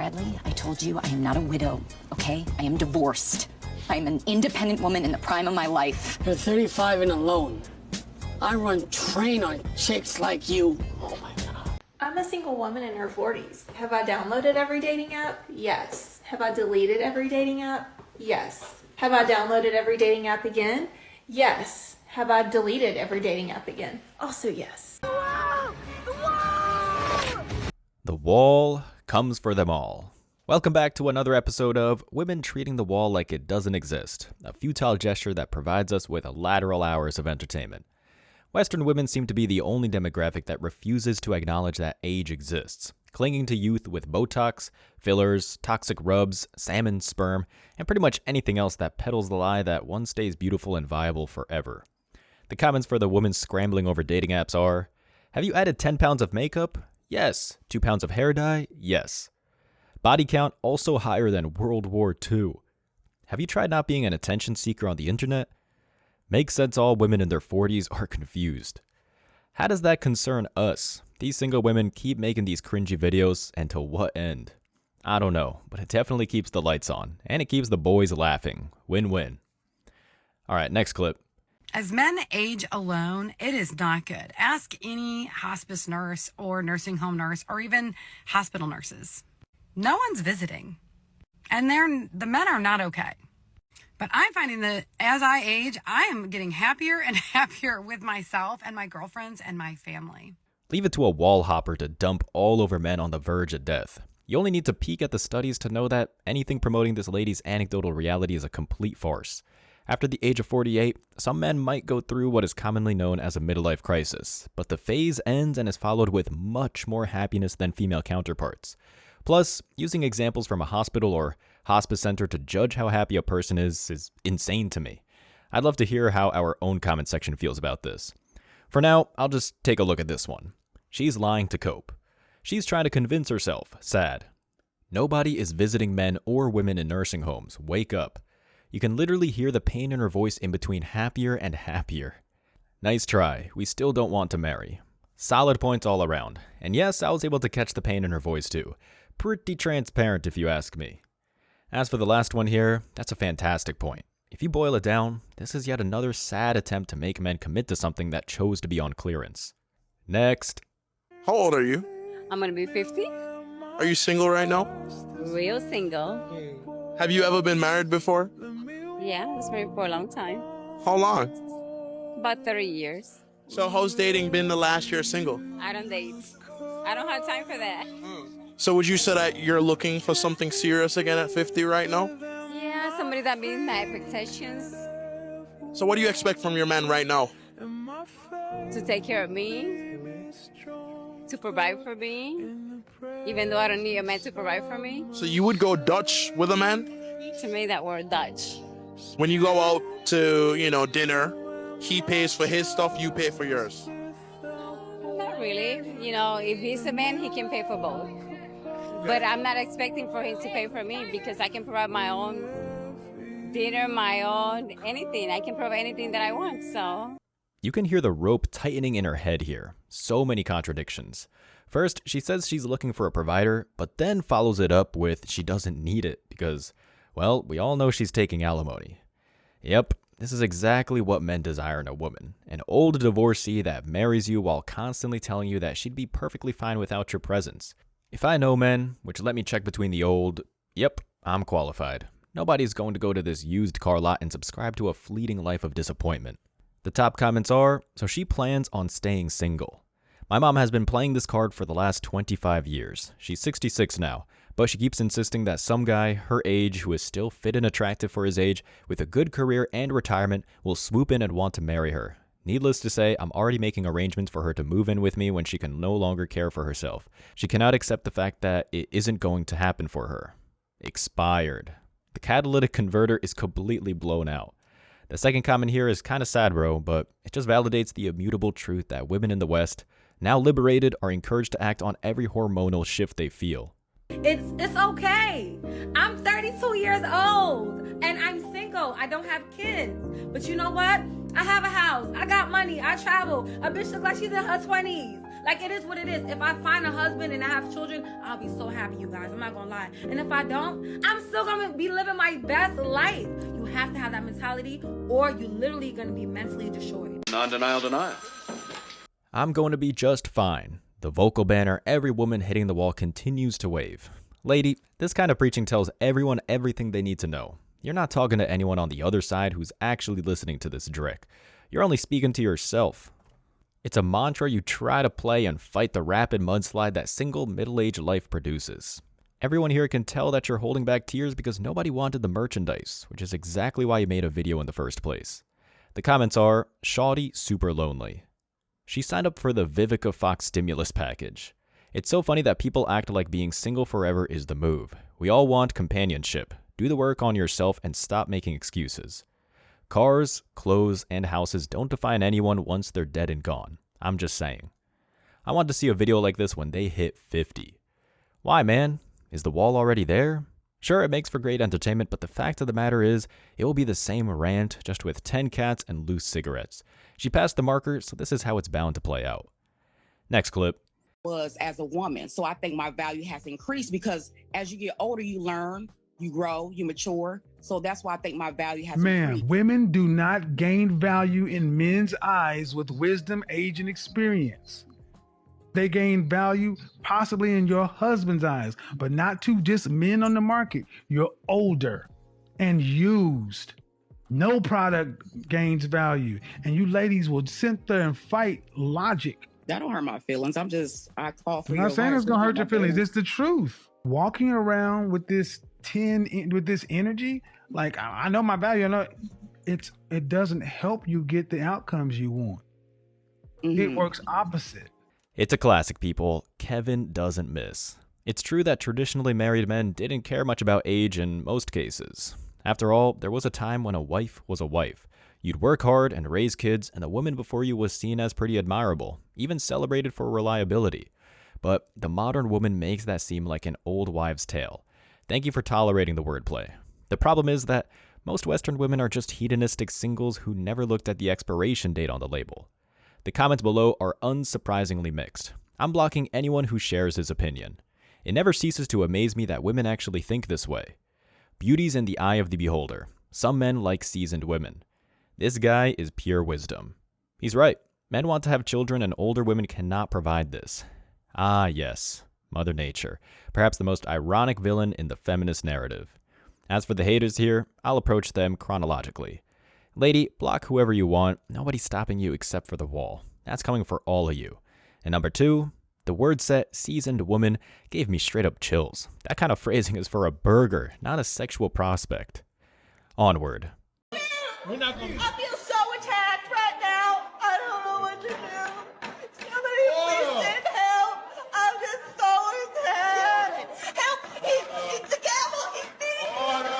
Bradley, I told you I am not a widow, okay? I am divorced. I am an independent woman in the prime of my life. You're 35 and alone. I run train on chicks like you. Oh my God. I'm a single woman in her 40s. Have I downloaded every dating app? Yes. Have I deleted every dating app? Yes. Have I downloaded every dating app again? Yes. Have I deleted every dating app again? Also yes. The wall comes for them all. Welcome back to another episode of Women Treating the Wall Like It Doesn't Exist, a futile gesture that provides us with lateral hours of entertainment. Western women seem to be the only demographic that refuses to acknowledge that age exists, clinging to youth with Botox, fillers, toxic rubs, salmon sperm, and pretty much anything else that peddles the lie that one stays beautiful and viable forever. The comments for the women scrambling over dating apps are, have you added 10 pounds of makeup? Yes. 2 pounds of hair dye? Yes. Body count also higher than World War II. Have you tried not being an attention seeker on the internet? Makes sense all women in their 40s are confused. How does that concern us? These single women keep making these cringy videos, and to what end? I don't know, but it definitely keeps the lights on, and it keeps the boys laughing. Win-win. Alright, next clip. As men age alone, it is not good. Ask any hospice nurse or nursing home nurse or even hospital nurses. No one's visiting. And the men are not okay. But I'm finding that as I age, I am getting happier and happier with myself and my girlfriends and my family. Leave it to a wall hopper to dump all over men on the verge of death. You only need to peek at the studies to know that anything promoting this lady's anecdotal reality is a complete farce. After the age of 48, some men might go through what is commonly known as a midlife crisis, but the phase ends and is followed with much more happiness than female counterparts. Plus, using examples from a hospital or hospice center to judge how happy a person is insane to me. I'd love to hear how our own comment section feels about this. For now, I'll just take a look at this one. She's lying to cope. She's trying to convince herself. Sad. Nobody is visiting men or women in nursing homes. Wake up. You can literally hear the pain in her voice in between happier and happier. Nice try. We still don't want to marry. Solid points all around. And yes, I was able to catch the pain in her voice too. Pretty transparent if you ask me. As for the last one here, that's a fantastic point. If you boil it down, this is yet another sad attempt to make men commit to something that chose to be on clearance. Next. How old are you? I'm gonna be 50. Are you single right now? Real single. Have you ever been married before? Yeah, I was married for a long time. How long? About 30 years. So how's dating been the last year single? I don't date. I don't have time for that. So would you say that you're looking for something serious again at 50 right now? Yeah, somebody that meets my expectations. So what do you expect from your man right now? To take care of me. To provide for me. Even though I don't need a man to provide for me. So you would go Dutch with a man? To me, that word Dutch. When you go out to, dinner, he pays for his stuff, you pay for yours. Not really. If he's a man, he can pay for both. But I'm not expecting for him to pay for me because I can provide my own dinner, my own anything. I can provide anything that I want, so. You can hear the rope tightening in her head here. So many contradictions. First, she says she's looking for a provider, but then follows it up with she doesn't need it because, well, we all know she's taking alimony. Yep, this is exactly what men desire in a woman. An old divorcee that marries you while constantly telling you that she'd be perfectly fine without your presence. If I know men, which let me check between the old, yep, I'm qualified. Nobody's going to go to this used car lot and subscribe to a fleeting life of disappointment. The top comments are, so she plans on staying single. My mom has been playing this card for the last 25 years. She's 66 now, but she keeps insisting that some guy her age who is still fit and attractive for his age with a good career and retirement will swoop in and want to marry her. Needless to say, I'm already making arrangements for her to move in with me when she can no longer care for herself. She cannot accept the fact that it isn't going to happen for her. Expired. The catalytic converter is completely blown out. The second comment here is kind of sad, bro, but it just validates the immutable truth that women in the West, now liberated, are encouraged to act on every hormonal shift they feel. It's okay. I'm 32 years old and I'm single. I don't have kids. But you know what? I have a house. I got money. I travel. A bitch look like she's in her 20s. Like, it is what it is. If I find a husband and I have children, I'll be so happy, you guys. I'm not gonna lie. And if I don't, I'm still gonna be living my best life. You have to have that mentality, or you literally gonna be mentally destroyed. Non-denial denial. I'm going to be just fine. The vocal banner every woman hitting the wall continues to wave. Lady, this kind of preaching tells everyone everything they need to know. You're not talking to anyone on the other side who's actually listening to this dreck. You're only speaking to yourself. It's a mantra you try to play and fight the rapid mudslide that single middle-aged life produces. Everyone here can tell that you're holding back tears because nobody wanted the merchandise, which is exactly why you made a video in the first place. The comments are, "Shawty super lonely." She signed up for the Vivica Fox stimulus package. It's so funny that people act like being single forever is the move. We all want companionship. Do the work on yourself and stop making excuses. Cars, clothes, and houses don't define anyone once they're dead and gone. I'm just saying. I want to see a video like this when they hit 50. Why, man? Is the wall already there? Sure, it makes for great entertainment, but the fact of the matter is, it will be the same rant, just with 10 cats and loose cigarettes. She passed the marker, so this is how it's bound to play out. Next clip. Was as a woman. So I think my value has increased because as you get older, you learn, you grow, you mature. So that's why I think my value has increased. Women do not gain value in men's eyes with wisdom, age, and experience. They gain value possibly in your husband's eyes, but not to just men on the market. You're older and used. No product gains value. And you ladies will sit there and fight logic. That don't hurt my feelings. I call for I'm not saying it's going to hurt your feelings. It's the truth. Walking around with this energy, like, I know my value. I know it doesn't help you get the outcomes you want. It works opposite. It's a classic, people. Kevin doesn't miss. It's true that traditionally married men didn't care much about age in most cases. After all, there was a time when a wife was a wife. You'd work hard and raise kids, and the woman before you was seen as pretty admirable, even celebrated for reliability. But the modern woman makes that seem like an old wives' tale. Thank you for tolerating the wordplay. The problem is that most Western women are just hedonistic singles who never looked at the expiration date on the label. The comments below are unsurprisingly mixed. I'm blocking anyone who shares his opinion. It never ceases to amaze me that women actually think this way. Beauty's in the eye of the beholder. Some men like seasoned women. This guy is pure wisdom. He's right. Men want to have children and older women cannot provide this. Ah, yes. Mother Nature. Perhaps the most ironic villain in the feminist narrative. As for the haters here, I'll approach them chronologically. Lady, block whoever you want. Nobody's stopping you except for the wall. That's coming for all of you. And number 2, the word set seasoned woman gave me straight up chills. That kind of phrasing is for a burger, not a sexual prospect. Onward. I feel so attacked right now. I don't know what to do. Somebody please send help. I'm just so attacked. Help! He's the devil. He's beating me.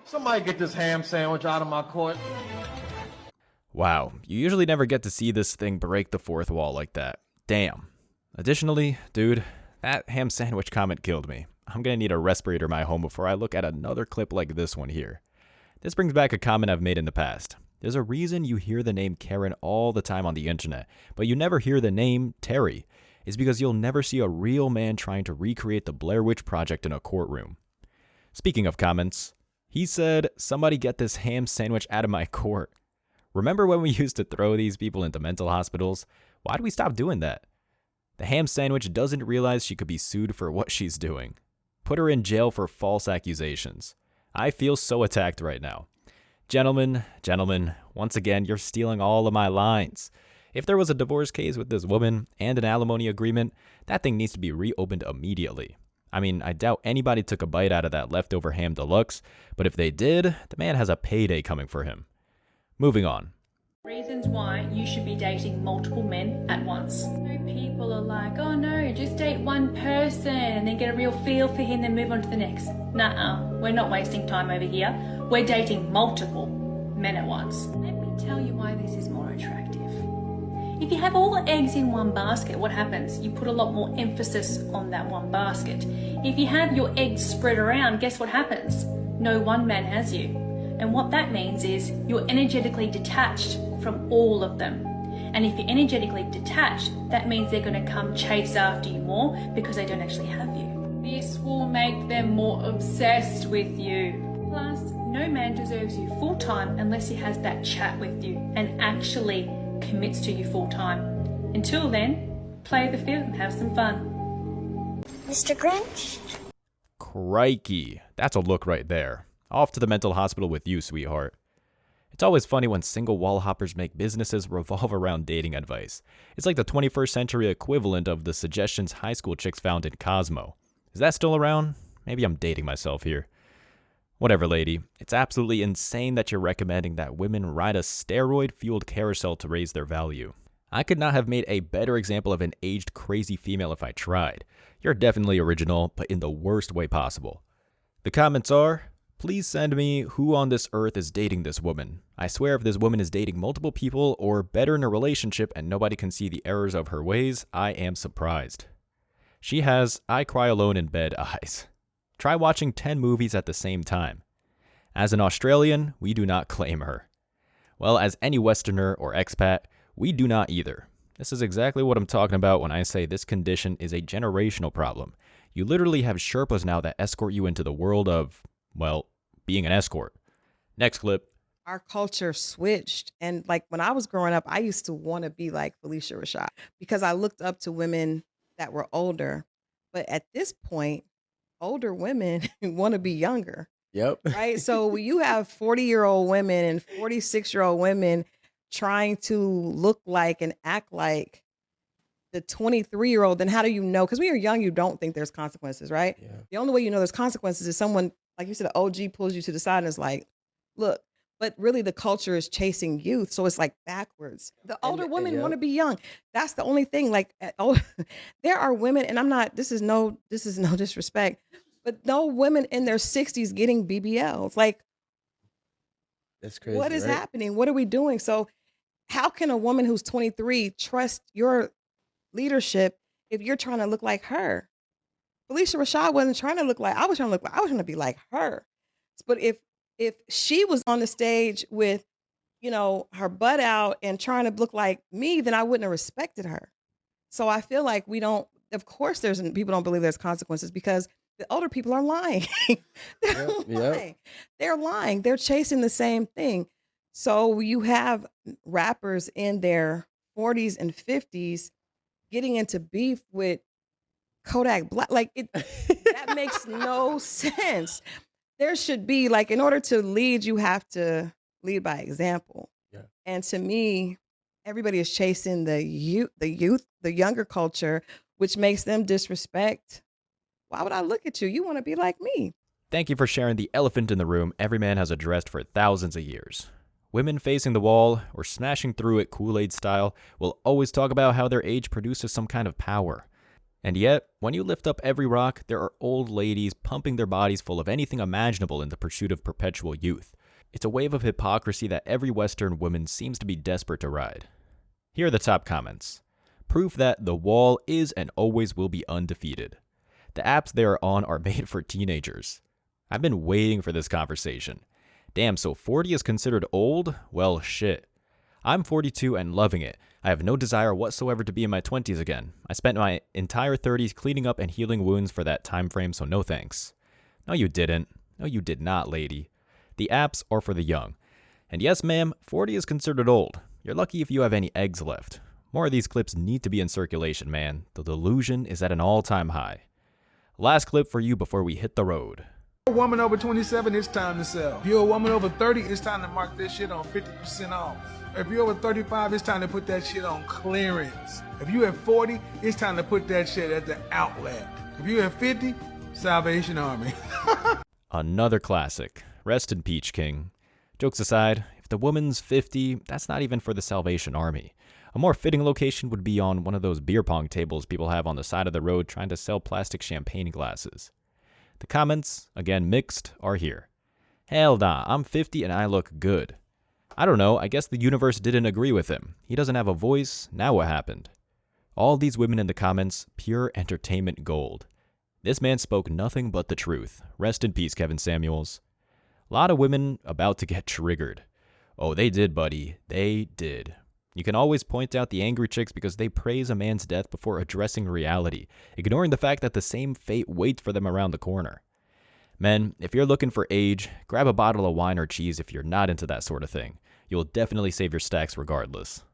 Somebody get this ham sandwich out of my court. Wow, you usually never get to see this thing break the fourth wall like that. Damn. Additionally, dude, that ham sandwich comment killed me. I'm gonna need a respirator in my home before I look at another clip like this one here. This brings back a comment I've made in the past. There's a reason you hear the name Karen all the time on the internet, but you never hear the name Terry. It's because you'll never see a real man trying to recreate the Blair Witch Project in a courtroom. Speaking of comments, he said, "Somebody get this ham sandwich out of my court." Remember when we used to throw these people into mental hospitals? Why did we stop doing that? The ham sandwich doesn't realize she could be sued for what she's doing. Put her in jail for false accusations. I feel so attacked right now. Gentlemen, once again, you're stealing all of my lines. If there was a divorce case with this woman and an alimony agreement, that thing needs to be reopened immediately. I mean, I doubt anybody took a bite out of that leftover ham deluxe, but if they did, the man has a payday coming for him. Moving on. Reasons why you should be dating multiple men at once. People are like, oh no, just date one person and then get a real feel for him, then move on to the next. Nuh-uh, we're not wasting time over here. We're dating multiple men at once. Let me tell you why this is more attractive. If you have all the eggs in one basket, what happens? You put a lot more emphasis on that one basket. If you have your eggs spread around, guess what happens? No one man has you. And what that means is you're energetically detached from all of them. And if you're energetically detached, that means they're going to come chase after you more because they don't actually have you. This will make them more obsessed with you. Plus, no man deserves you full time unless he has that chat with you and actually commits to you full time. Until then, play the field and have some fun. Mr. Grinch? Crikey, that's a look right there. Off to the mental hospital with you, sweetheart. It's always funny when single wall hoppers make businesses revolve around dating advice. It's like the 21st century equivalent of the suggestions high school chicks found in Cosmo. Is that still around? Maybe I'm dating myself here. Whatever, lady. It's absolutely insane that you're recommending that women ride a steroid-fueled carousel to raise their value. I could not have made a better example of an aged crazy female if I tried. You're definitely original, but in the worst way possible. The comments are, please send me who on this earth is dating this woman. I swear if this woman is dating multiple people or better in a relationship and nobody can see the errors of her ways, I am surprised. She has I cry alone in bed eyes. Try watching 10 movies at the same time. As an Australian, we do not claim her. Well, as any Westerner or expat, we do not either. This is exactly what I'm talking about when I say this condition is a generational problem. You literally have Sherpas now that escort you into the world of, well, being an escort. Next clip. Our culture switched. And like when I was growing up, I used to want to be like Felicia Rashad because I looked up to women that were older. But at this point, older women want to be younger. Yep. Right. So you have 40-year-old women and 46-year-old women trying to look like and act like the 23-year-old. Then how do you know? Because when you're young, you don't think there's consequences, right? Yeah. The only way you know there's consequences is someone, like you said, an OG pulls you to the side and is like, look, but really the culture is chasing youth. So it's like backwards. The older women want to be young. That's the only thing. Like, there are women, and I'm not, this is no disrespect, but no women in their 60s getting BBLs. Like, that's crazy. What is right? happening? What are we doing? So how can a woman who's 23 trust your leadership if you're trying to look like her? Felicia Rashad wasn't trying to look like, I was trying to be like her. But if she was on the stage with, her butt out and trying to look like me, then I wouldn't have respected her. So I feel like of course people don't believe there's consequences because the older people are lying. They're lying. They're lying. They're chasing the same thing. So you have rappers in their 40s and 50s getting into beef with Kodak Black. Like that makes no sense. There should be, like, in order to lead, you have to lead by example. Yeah. And to me, everybody is chasing the youth, the younger culture, which makes them disrespect. Why would I look at you? You want to be like me. Thank you for sharing the elephant in the room every man has addressed for thousands of years. Women facing the wall or smashing through it Kool-Aid style will always talk about how their age produces some kind of power. And yet, when you lift up every rock, there are old ladies pumping their bodies full of anything imaginable in the pursuit of perpetual youth. It's a wave of hypocrisy that every Western woman seems to be desperate to ride. Here are the top comments. Proof that the wall is and always will be undefeated. The apps they are on are made for teenagers. I've been waiting for this conversation. Damn, so 40 is considered old? Well, shit. I'm 42 and loving it. I have no desire whatsoever to be in my 20s again. I spent my entire 30s cleaning up and healing wounds for that time frame, so no thanks. No, you didn't. No, you did not, lady. The apps are for the young. And yes, ma'am, 40 is considered old. You're lucky if you have any eggs left. More of these clips need to be in circulation, man. The delusion is at an all-time high. Last clip for you before we hit the road. A woman over 27, it's time to sell. If you're a woman over 30, it's time to mark this shit on 50% off. If you're over 35, it's time to put that shit on clearance. If you're at 40, it's time to put that shit at the outlet. If you're at 50, Salvation Army. Another classic. Rest in peace, King. Jokes aside, if the woman's 50, that's not even for the Salvation Army. A more fitting location would be on one of those beer pong tables people have on the side of the road trying to sell plastic champagne glasses. The comments, again mixed, are here. Hell nah, I'm 50 and I look good. I don't know, I guess the universe didn't agree with him. He doesn't have a voice, now what happened? All these women in the comments, pure entertainment gold. This man spoke nothing but the truth. Rest in peace, Kevin Samuels. A lot of women about to get triggered. Oh, they did, buddy. They did. You can always point out the angry chicks because they praise a man's death before addressing reality, ignoring the fact that the same fate waits for them around the corner. Men, if you're looking for age, grab a bottle of wine or cheese if you're not into that sort of thing. You'll definitely save your stacks regardless.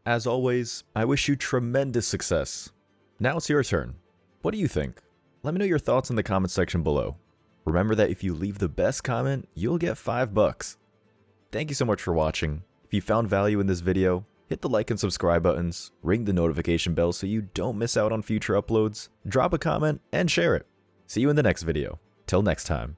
As always, I wish you tremendous success. Now it's your turn. What do you think? Let me know your thoughts in the comment section below. Remember that if you leave the best comment, you'll get $5. Thank you so much for watching. If you found value in this video, hit the like and subscribe buttons, ring the notification bell so you don't miss out on future uploads, drop a comment, and share it. See you in the next video. Till next time.